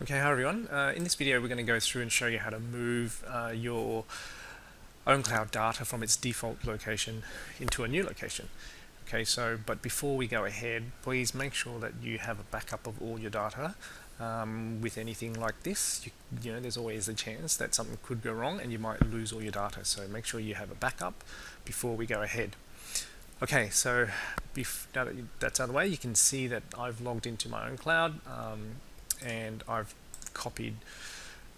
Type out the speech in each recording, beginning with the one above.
Okay, hi everyone. In this video we're going to go through and show you how to move your ownCloud data from its default location into a new location. Okay, but before we go ahead, please make sure that you have a backup of all your data. With anything like this, you know, there's always a chance that something could go wrong and you might lose all your data, so make sure you have a backup before we go ahead. Okay, so now that that's out of the way, you can see that I've logged into my ownCloud. And I've copied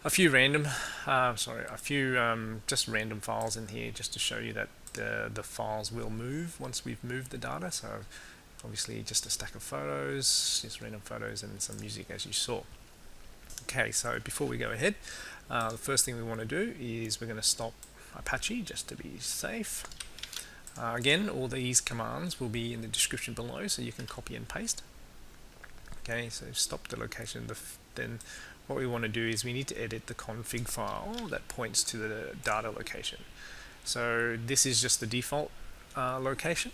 a few random, just random files in here, just to show you that the files will move once we've moved the data. So obviously just a stack of photos, just random photos and some music as you saw. Okay, so before we go ahead, the first thing we want to do is we're going to stop Apache just to be safe. Again, all these commands will be in the description below, so you can copy and paste. Okay, so stop the location. Then what we want to do is we need to edit the config file that points to the data location. So this is just the default location.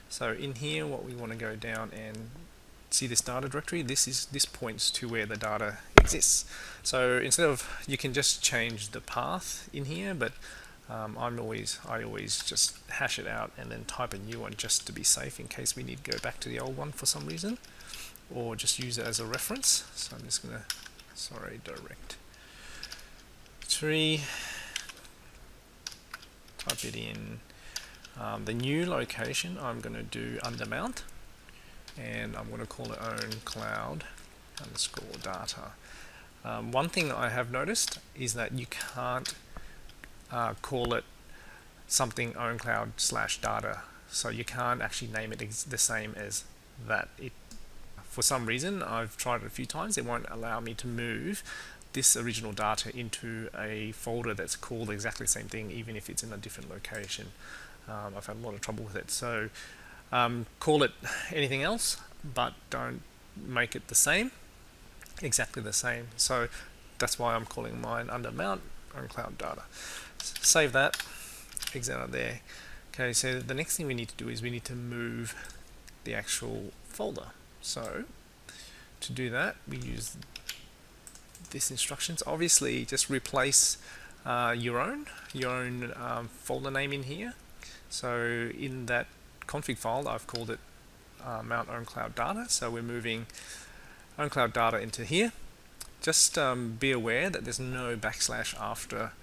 So in here, what we want to go down and see this data directory. This points to where the data exists. So instead of, you can just change the path in here, but I always just hash it out and then type a new one just to be safe in case we need to go back to the old one for some reason, or just use it as a reference. So I'm just gonna, directory, type it in. The new location I'm gonna do under mount, and I'm gonna call it ownCloud underscore data. One thing I have noticed is that you can't call it something ownCloud slash data, so you can't actually name it the same as that. For some reason, I've tried it a few times, it won't allow me to move this original data into a folder that's called exactly the same thing, even if it's in a different location. I've had a lot of trouble with it. So call it anything else, but don't make it the same, exactly the same. So that's why I'm calling mine under mount ownCloud data. Save that, exit out of there. Okay, so the next thing we need to do is we need to move the actual folder. So to do that, we use this instructions. Obviously, just replace your own folder name in here. So in that config file, I've called it mount ownCloud data. So we're moving ownCloud data into here. Just be aware that there's no backslash after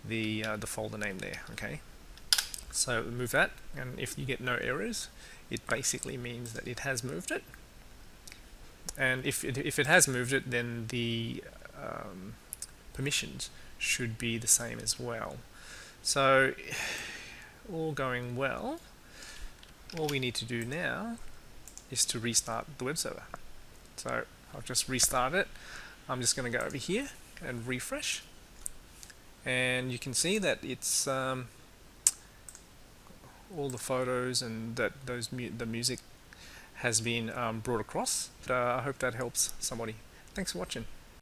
the folder name there. Okay. So move that, and if you get no errors, it basically means that it has moved it. And if it has moved it, then the permissions should be the same as well. So all going well, all we need to do now is to restart the web server. So I'll just restart it. I'm just going to go over here and refresh, and you can see that it's all the photos and that the music has been brought across. I hope that helps somebody. Thanks for watching.